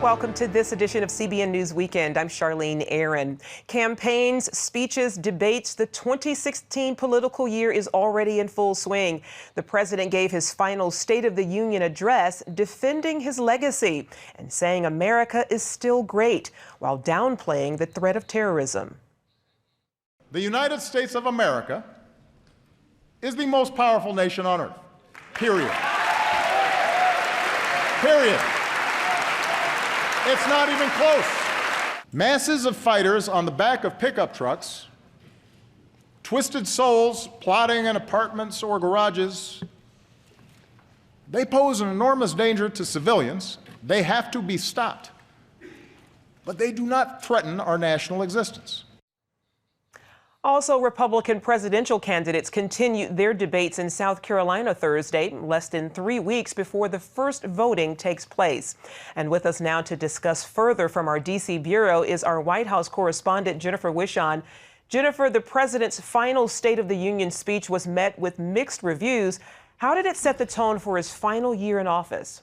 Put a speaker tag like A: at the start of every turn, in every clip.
A: Welcome to this edition of CBN News Weekend. I'm Charlene Aaron. Campaigns, speeches, debates. The 2016 political year is already in full swing. The president gave his final State of the Union address defending his legacy and saying America is still great while downplaying the threat of terrorism.
B: The United States of America is the most powerful nation on earth. Period. Period. It's not even close. Masses of fighters on the back of pickup trucks, twisted souls plotting in apartments or garages, they pose an enormous danger to civilians. They have to be stopped. But they do not threaten our national existence.
A: Also, Republican presidential candidates continue their debates in South Carolina Thursday, less than 3 weeks before the first voting takes place. And with us now to discuss further from our D.C. bureau is our White House correspondent, Jennifer Wishon. Jennifer, the president's final State of the Union speech was met with mixed reviews. How did it set the tone for his final year in office?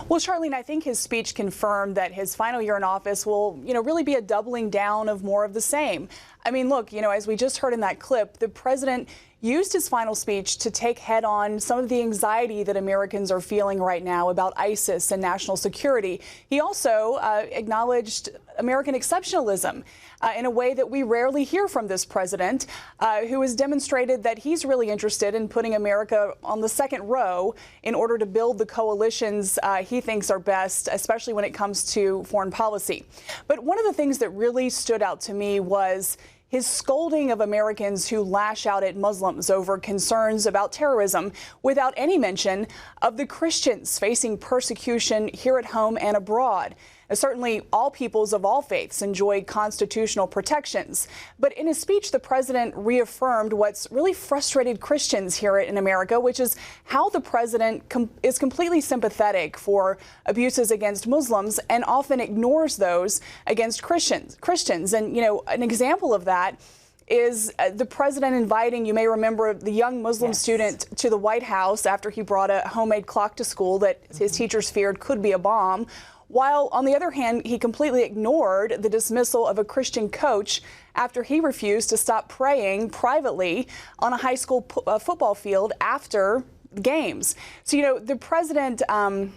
C: Well, Charlene, I think his speech confirmed that his final year in office will, really be a doubling down of more of the same. I mean, look, as we just heard in that clip, the president used his final speech to take head on some of the anxiety that Americans are feeling right now about ISIS and national security. He also acknowledged American exceptionalism in a way that we rarely hear from this president, who has demonstrated that he's really interested in putting America on the second row in order to build the coalitions he thinks are best, especially when it comes to foreign policy. But one of the things that really stood out to me was his scolding of Americans who lash out at Muslims over concerns about terrorism without any mention of the Christians facing persecution here at home and abroad. Certainly, all peoples of all faiths enjoy constitutional protections. But in his speech, the president reaffirmed what's really frustrated Christians here in America, which is how the president is completely sympathetic for abuses against Muslims and often ignores those against Christians. And, an example of that is the president inviting, you may remember, the young Muslim student to the White House after he brought a homemade clock to school that his teachers feared could be a bomb. While, on the other hand, he completely ignored the dismissal of a Christian coach after he refused to stop praying privately on a high school football field after games. So, the president, I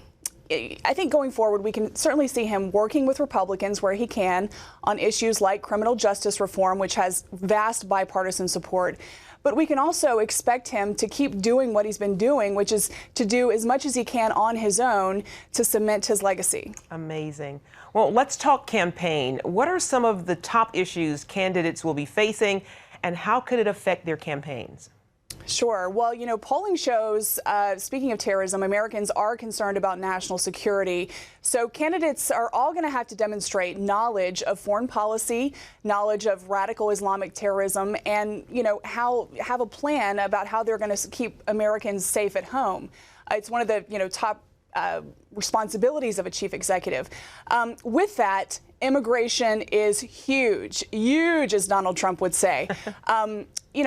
C: think going forward, we can certainly see him working with Republicans where he can on issues like criminal justice reform, which has vast bipartisan support. But we can also expect him to keep doing what he's been doing, which is to do as much as he can on his own to cement his legacy.
A: Amazing. Well, let's talk campaign. What are some of the top issues candidates will be facing, and how could it affect their campaigns?
C: Sure. Well, polling shows, speaking of terrorism, Americans are concerned about national security. So candidates are all going to have to demonstrate knowledge of foreign policy, knowledge of radical Islamic terrorism, and, have a plan about how they're going to keep Americans safe at home. It's one of the, top responsibilities of a chief executive. With that, immigration is huge, as Donald Trump would say.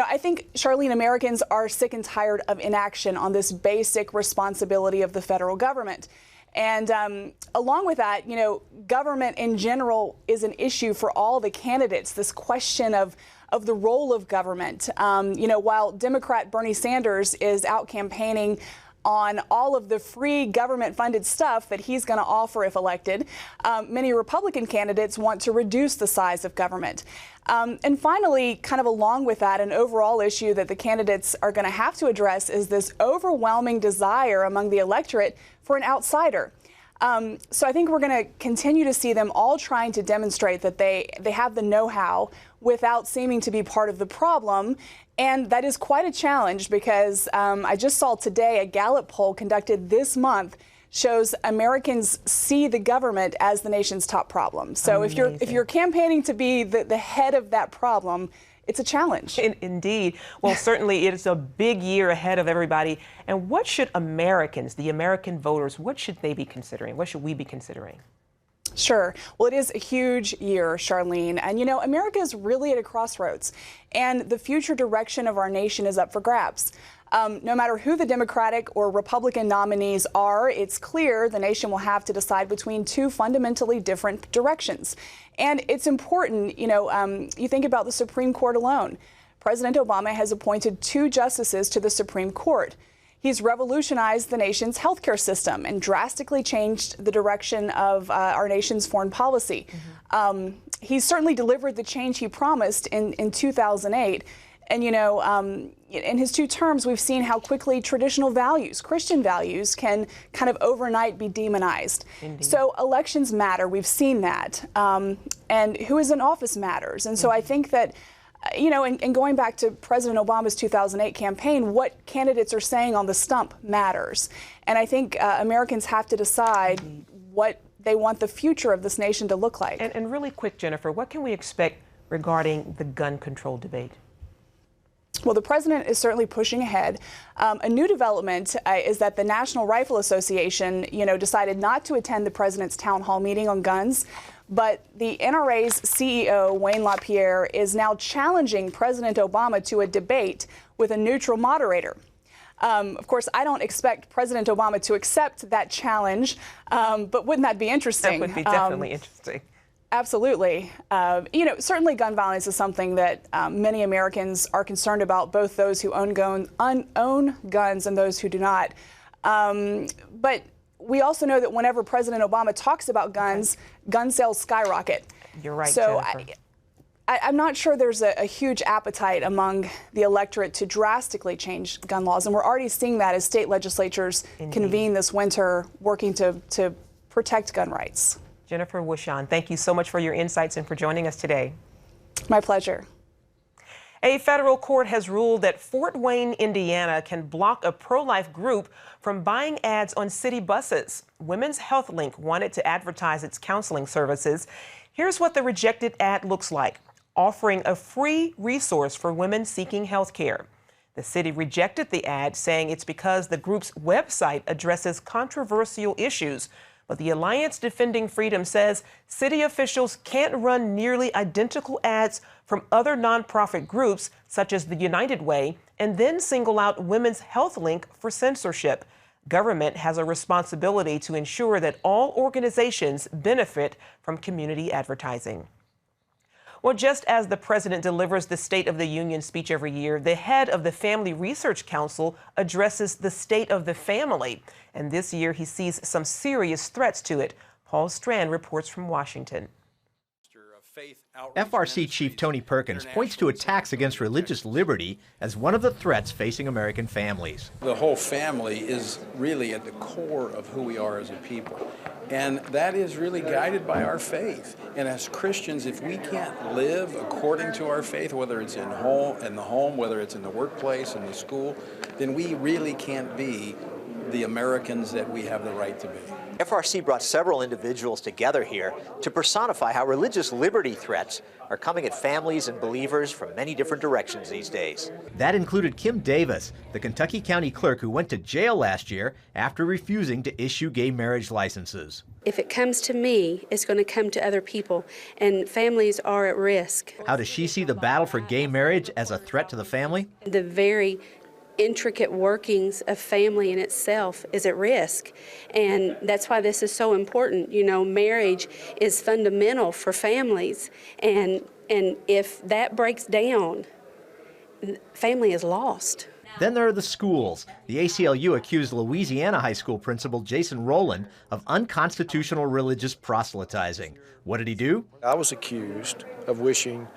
C: I think, Charlene, Americans are sick and tired of inaction on this basic responsibility of the federal government. And along with that, government in general is an issue for all the candidates, this question of the role of government. While Democrat Bernie Sanders is out campaigning on all of the free government-funded stuff that he's going to offer if elected, many Republican candidates want to reduce the size of government. And finally, kind of along with that, an overall issue that the candidates are going to have to address is this overwhelming desire among the electorate for an outsider. So I think we're going to continue to see them all trying to demonstrate that they have the know-how without seeming to be part of the problem. And that is quite a challenge because I just saw today a Gallup poll conducted this month shows Americans see the government as the nation's top problem. So if you're campaigning to be the head of that problem, it's a challenge.
A: Indeed. Well, certainly it's a big year ahead of everybody. And what should Americans, the American voters, what should they be considering? What should we be considering?
C: Sure. Well, it is a huge year, Charlene. And, America is really at a crossroads, and the future direction of our nation is up for grabs. No matter who the Democratic or Republican nominees are, it's clear the nation will have to decide between two fundamentally different directions. And it's important, you think about the Supreme Court alone. President Obama has appointed 2 justices to the Supreme Court. He's revolutionized the nation's healthcare system and drastically changed the direction of our nation's foreign policy. He's certainly delivered the change he promised in 2008. And, in his 2 terms, we've seen how quickly traditional values, Christian values, can kind of overnight be demonized. Indeed. So elections matter. We've seen that. And who is in office matters. And so I think that, and going back to President Obama's 2008 campaign, what candidates are saying on the stump matters. And I think Americans have to decide what they want the future of this nation to look like.
A: And really quick, Jennifer, what can we expect regarding the gun control debate?
C: Well, the president is certainly pushing ahead. A new development is that the National Rifle Association, decided not to attend the president's town hall meeting on guns. But the NRA's CEO, Wayne LaPierre, is now challenging President Obama to a debate with a neutral moderator. Of course, I don't expect President Obama to accept that challenge, but wouldn't that be interesting?
A: That would be definitely interesting.
C: Absolutely. Certainly gun violence is something that many Americans are concerned about, both those who own guns and those who do not. But we also know that whenever President Obama talks about guns, gun sales skyrocket.
A: You're right,
C: so
A: Jennifer.
C: I'm not sure there's a huge appetite among the electorate to drastically change gun laws. And we're already seeing that as state legislatures convene this winter working to protect gun rights.
A: Jennifer Wishon, thank you so much for your insights and for joining us today.
C: My pleasure.
A: A federal court has ruled that Fort Wayne, Indiana, can block a pro-life group from buying ads on city buses. Women's Health Link wanted to advertise its counseling services. Here's what the rejected ad looks like, offering a free resource for women seeking health care. The city rejected the ad, saying it's because the group's website addresses controversial issues. But the Alliance Defending Freedom says city officials can't run nearly identical ads from other nonprofit groups, such as the United Way, and then single out Women's Health Link for censorship. Government has a responsibility to ensure that all organizations benefit from community advertising. Well, just as the president delivers the State of the Union speech every year, the head of the Family Research Council addresses the state of the family. And this year, he sees some serious threats to it. Paul Strand reports from Washington.
D: FRC Chief Tony Perkins points to attacks against religious liberty as one of the threats facing American families.
E: The whole family is really at the core of who we are as a people. And that is really guided by our faith. And as Christians, if we can't live according to our faith, whether it's in the home, whether it's in the workplace, in the school, then we really can't be the Americans that we have the right to be.
D: FRC brought several individuals together here to personify how religious liberty threats are coming at families and believers from many different directions these days. That included Kim Davis, the Kentucky County Clerk who went to jail last year after refusing to issue gay marriage licenses.
F: If it comes to me, it's going to come to other people, and families are at risk.
D: How does she see the battle for gay marriage as a threat to the family?
F: The very intricate workings of family in itself is at risk, and that's why this is so important. Marriage is fundamental for families, and if that breaks down, family is lost.
D: Then there are the schools. The ACLU accused Louisiana high school principal Jason Rowland of unconstitutional religious proselytizing. What did he do?
G: I was accused of wishing,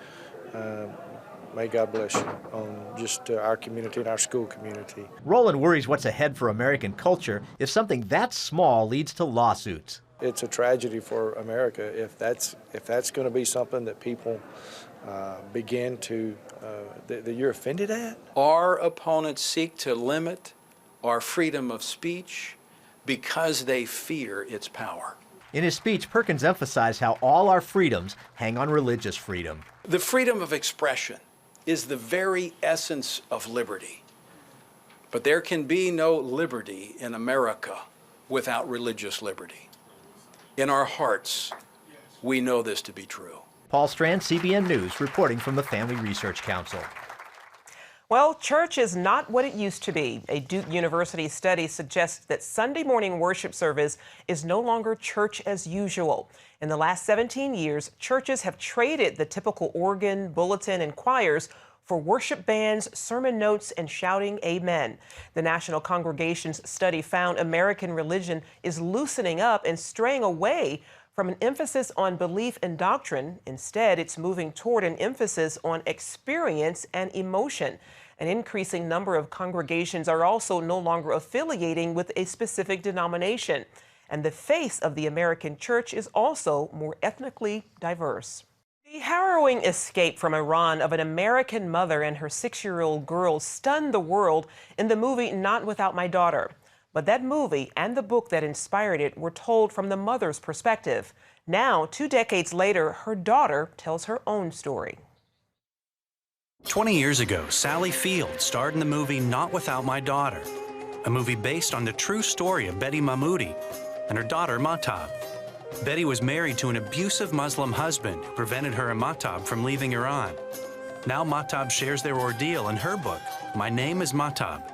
G: may God bless you, on just our community and our school community.
D: Rowland worries what's ahead for American culture if something that small leads to lawsuits.
G: It's a tragedy for America if that's going to be something that people begin to, that you're offended at.
E: Our opponents seek to limit our freedom of speech because they fear its power.
D: In his speech, Perkins emphasized how all our freedoms hang on religious freedom.
E: The freedom of expression is the very essence of liberty. But there can be no liberty in America without religious liberty. In our hearts, we know this to be true.
D: Paul Strand, CBN News, reporting from the Family Research Council.
A: Well, church is not what it used to be. A Duke University study suggests that Sunday morning worship service is no longer church as usual. In the last 17 years, churches have traded the typical organ, bulletin, and choirs for worship bands, sermon notes, and shouting amen. The National Congregations study found American religion is loosening up and straying away from an emphasis on belief and doctrine. Instead, it's moving toward an emphasis on experience and emotion. An increasing number of congregations are also no longer affiliating with a specific denomination. And the face of the American church is also more ethnically diverse. The harrowing escape from Iran of an American mother and her 6-year-old girl stunned the world in the movie Not Without My Daughter. But that movie and the book that inspired it were told from the mother's perspective. Now, 2 decades later, her daughter tells her own story.
H: 20 years ago, Sally Field starred in the movie Not Without My Daughter, a movie based on the true story of Betty Mahmoudi and her daughter Mahtab. Betty was married to an abusive Muslim husband who prevented her and Mahtab from leaving Iran. Now Mahtab shares their ordeal in her book, My Name is Mahtab,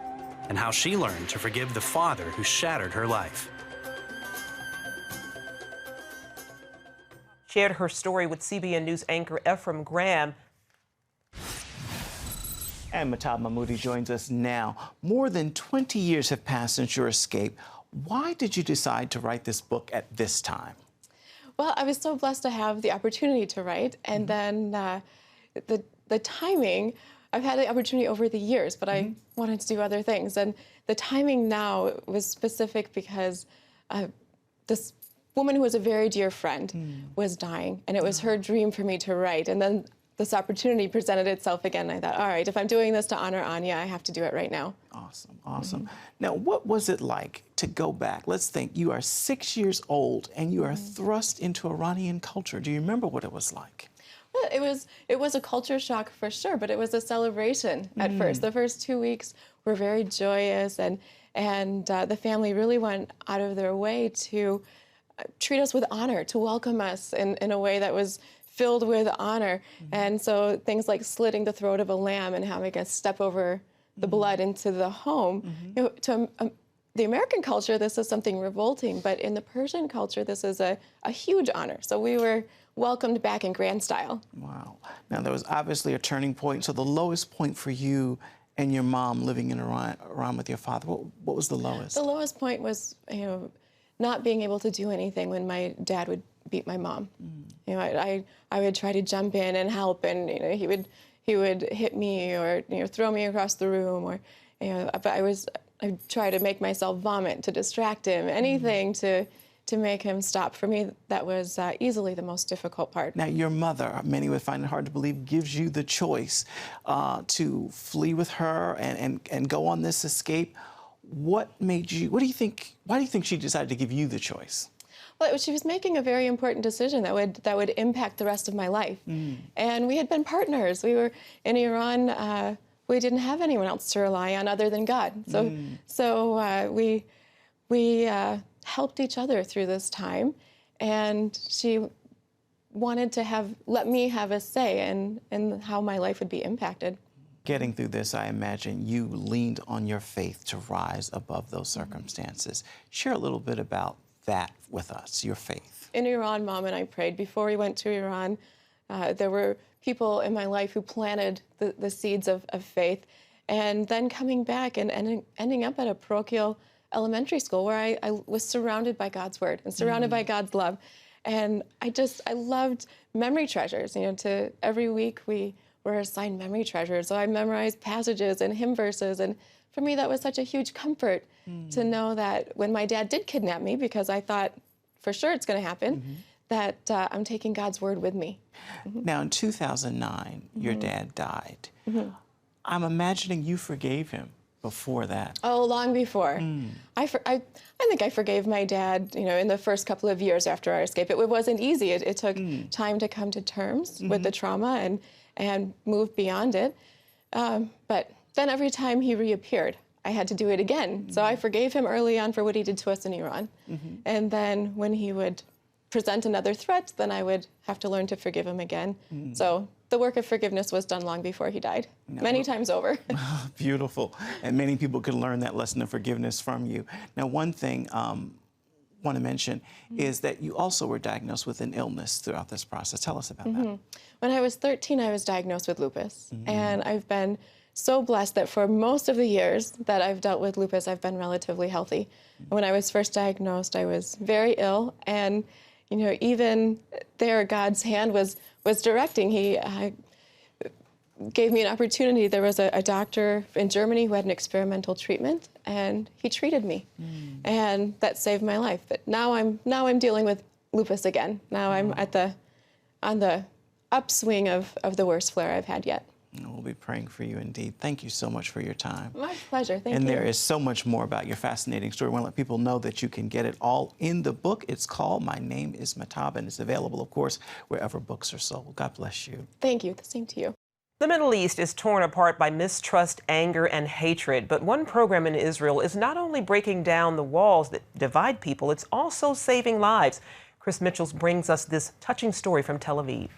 H: and how she learned to forgive the father who shattered her life.
A: Shared her story with CBN News anchor Ephraim Graham.
I: And Mahtab Mahmoudi joins us now. More than 20 years have passed since your escape. Why did you decide to write this book at this time?
J: Well, I was so blessed to have the opportunity to write, and then the timing. I've had the opportunity over the years, but I wanted to do other things. And the timing now was specific because this woman who was a very dear friend was dying, and it was her dream for me to write. And then this opportunity presented itself again. And I thought, all right, if I'm doing this to honor Anya, I have to do it right now.
I: Awesome, awesome. Now, what was it like to go back? Let's think, you are 6 years old, and you are thrust into Iranian culture. Do you remember what it was like?
J: Well, it was a culture shock for sure, but it was a celebration at first. The first 2 weeks were very joyous, and the family really went out of their way to treat us with honor, to welcome us in a way that was filled with honor. And so things like slitting the throat of a lamb and having us step over the blood into the home. You know, to the American culture, this is something revolting, but in the Persian culture, this is a huge honor. So we were welcomed back in grand style.
I: Wow. Now, there was obviously a turning point. So the lowest point for you and your mom living in Iran with your father, what was the lowest? The
J: lowest point was, not being able to do anything when my dad would beat my mom. I would try to jump in and help, and he would hit me or throw me across the room, or but I try to make myself vomit to distract him, anything to make him stop. For me, that was easily the most difficult part.
I: Now, your mother, many would find it hard to believe, gives you the choice to flee with her and go on this escape. Why do you think she decided to give you the choice?
J: Well, she was making a very important decision that would impact the rest of my life. And we had been partners. We were in Iran. We didn't have anyone else to rely on other than God. So we helped each other through this time, and she wanted to let me have a say in how my life would be impacted.
I: Getting through this, I imagine you leaned on your faith to rise above those circumstances. Share a little bit about that with us, your faith.
J: In Iran, Mom and I prayed. Before we went to Iran, there were people in my life who planted the seeds of faith. And then coming back and ending up at a parochial elementary school where I was surrounded by God's word and surrounded by God's love. And I loved memory treasures. Every week we were assigned memory treasures. So I memorized passages and hymn verses. And for me, that was such a huge comfort to know that when my dad did kidnap me, because I thought for sure it's going to happen, that I'm taking God's word with me.
I: Now, in 2009, your dad died. I'm imagining you forgave him before that.
J: Oh, long before. I think I forgave my dad, in the first couple of years after our escape. It wasn't easy. It took time to come to terms with the trauma and move beyond it. But then every time he reappeared, I had to do it again. So I forgave him early on for what he did to us in Iran. And then when he would present another threat, then I would have to learn to forgive him again. So the work of forgiveness was done long before he died, many times over.
I: Beautiful. And many people could learn that lesson of forgiveness from you. Now, one thing I want to mention is that you also were diagnosed with an illness throughout this process. Tell us about that.
J: When I was 13, I was diagnosed with lupus. And I've been so blessed that for most of the years that I've dealt with lupus, I've been relatively healthy. When I was first diagnosed, I was very ill. And, you know, even there, God's hand was directing. He gave me an opportunity. There was a doctor in Germany who had an experimental treatment, and he treated me. And that saved my life. But now I'm dealing with lupus again. Now I'm on the upswing of the worst flare I've had yet.
I: We'll be praying for you indeed. Thank you so much for your time.
J: My pleasure. Thank you.
I: And there is so much more about your fascinating story. I want to let people know that you can get it all in the book. It's called My Name is Mataba, and it's available, of course, wherever books are sold. God bless you.
J: Thank you. The same to you.
A: The Middle East is torn apart by mistrust, anger, and hatred. But one program in Israel is not only breaking down the walls that divide people, it's also saving lives. Chris Mitchell brings us this touching story from Tel Aviv.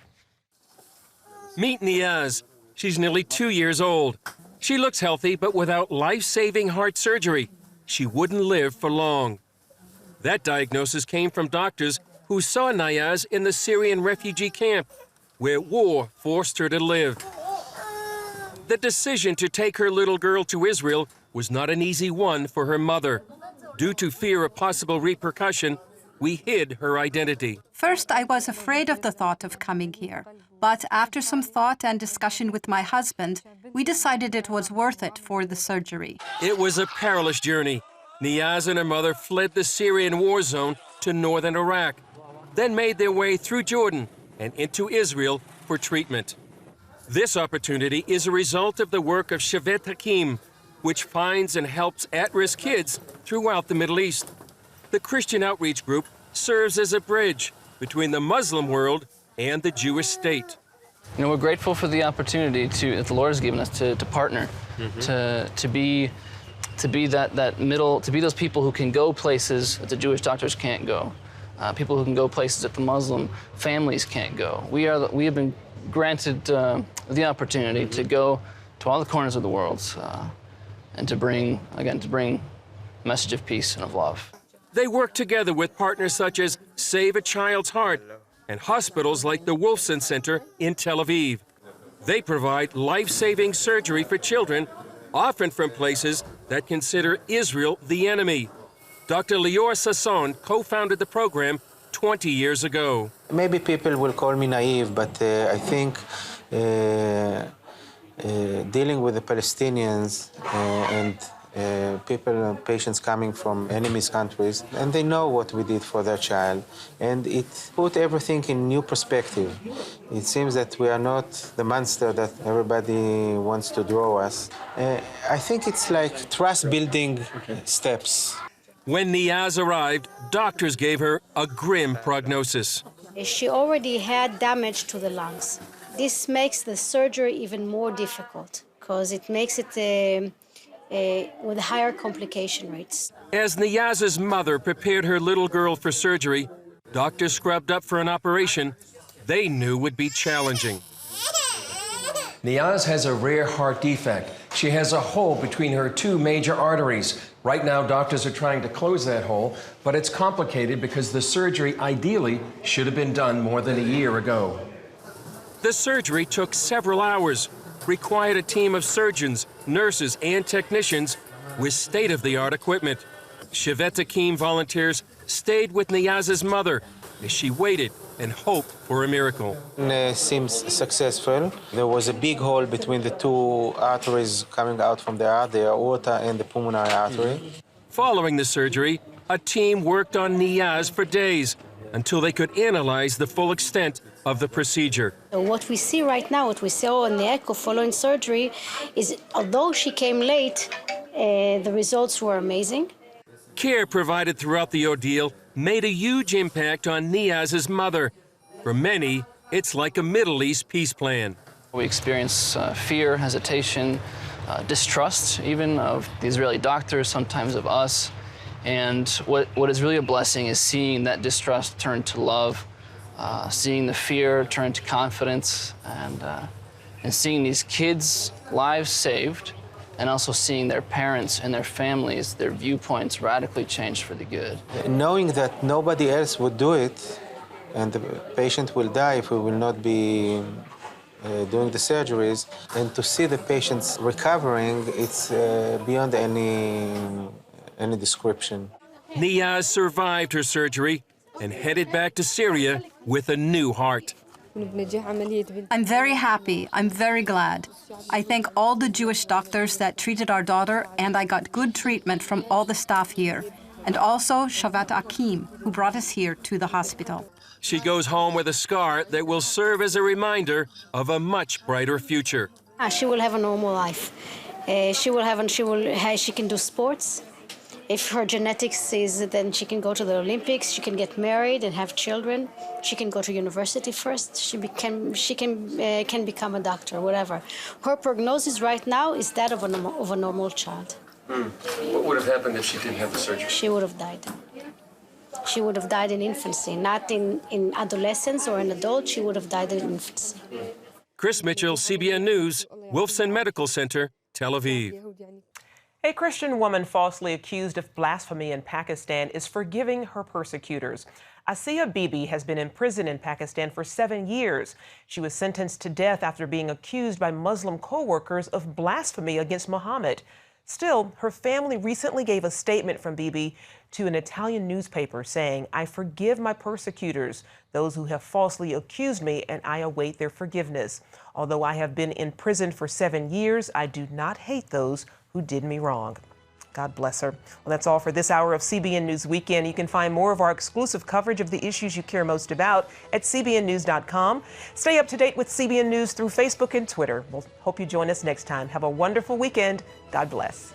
K: Meet Niaz. She's nearly 2 years old. She looks healthy, but without life-saving heart surgery, she wouldn't live for long. That diagnosis came from doctors who saw Niaz in the Syrian refugee camp, where war forced her to live. The decision to take her little girl to Israel was not an easy one for her mother. Due to fear of possible repercussion, we hid her identity.
L: First, I was afraid of the thought of coming here. But after some thought and discussion with my husband, we decided it was worth it for the surgery.
K: It was a perilous journey. Niaz and her mother fled the Syrian war zone to northern Iraq, then made their way through Jordan and into Israel for treatment. This opportunity is a result of the work of Shevet Hakim, which finds and helps at-risk kids throughout the Middle East. The Christian outreach group serves as a bridge between the Muslim world and the Jewish state.
M: You know, we're grateful for the opportunity that the Lord has given us to partner, to be that middle, to be those people who can go places that the Jewish doctors can't go, people who can go places that the Muslim families can't go. We have been granted the opportunity to go to all the corners of the world and to bring a message of peace and of love.
K: They work together with partners such as Save a Child's Heart and hospitals like the Wolfson Center in Tel Aviv. They provide life-saving surgery for children, often from places that consider Israel the enemy. Dr. Lior Sasson co-founded the program 20 years ago.
N: Maybe people will call me naive, but I think dealing with the Palestinians and patients coming from enemy's countries, and they know what we did for their child, and it put everything in new perspective. It seems that we are not the monster that everybody wants to draw us. I think it's like trust-building steps.
K: When Niaz arrived, doctors gave her a grim prognosis.
O: She already had damage to the lungs. This makes the surgery even more difficult because it makes it with higher complication rates.
K: As Niaz's mother prepared her little girl for surgery, doctors scrubbed up for an operation they knew would be challenging.
P: Niaz has a rare heart defect. She has a hole between her two major arteries. Right now, doctors are trying to close that hole, but it's complicated because the surgery ideally should have been done more than a year ago.
K: The surgery took several hours, required a team of surgeons, nurses, and technicians with state-of-the-art equipment. Shevet Hakim volunteers stayed with Niaz's mother as she waited and hoped for a miracle.
N: It seems successful. There was a big hole between the two arteries coming out from the heart, the aorta and the pulmonary artery.
K: Following the surgery, a team worked on Niaz for days until they could analyze the full extent of the procedure.
O: What we see right now, what we saw in the echo following surgery, is although she came late, the results were amazing.
K: Care provided throughout the ordeal made a huge impact on Niaz's mother. For many, it's like a Middle East peace plan.
M: We experience fear, hesitation, distrust even of the Israeli doctors, sometimes of us. And what is really a blessing is seeing that distrust turn to love, seeing the fear turn to confidence, and seeing these kids' lives saved, and also seeing their parents and their families, their viewpoints radically changed for the good.
N: Knowing that nobody else would do it, and the patient will die if we will not be doing the surgeries, and to see the patients recovering, it's beyond any description.
K: Niyaz survived her surgery and headed back to Syria with a new heart.
L: I'm very happy. I'm very glad. I thank all the Jewish doctors that treated our daughter, and I got good treatment from all the staff here. And also Shavat Akim, who brought us here to the hospital.
K: She goes home with a scar that will serve as a reminder of a much brighter future.
O: She will have a normal life. She can do sports. If her genetics is, then she can go to the Olympics. She can get married and have children. She can go to university first. She can become a doctor, whatever. Her prognosis right now is that of a normal child.
P: What would have happened if she didn't have the surgery?
O: She would have died. She would have died in infancy, not in adolescence or in adult. She would have died in infancy.
K: Chris Mitchell, CBN News, Wolfson Medical Center, Tel Aviv.
A: A Christian woman falsely accused of blasphemy in Pakistan is forgiving her persecutors. Asiya Bibi has been in prison in Pakistan for 7 years. She was sentenced to death after being accused by Muslim co-workers of blasphemy against Muhammad. Still, her family recently gave a statement from Bibi to an Italian newspaper saying, "I forgive my persecutors, those who have falsely accused me, and I await their forgiveness. Although I have been in prison for 7 years, I do not hate those who did me wrong." God bless her. Well, that's all for this hour of CBN News Weekend. You can find more of our exclusive coverage of the issues you care most about at cbnnews.com. Stay up to date with CBN News through Facebook and Twitter. We'll hope you join us next time. Have a wonderful weekend. God bless.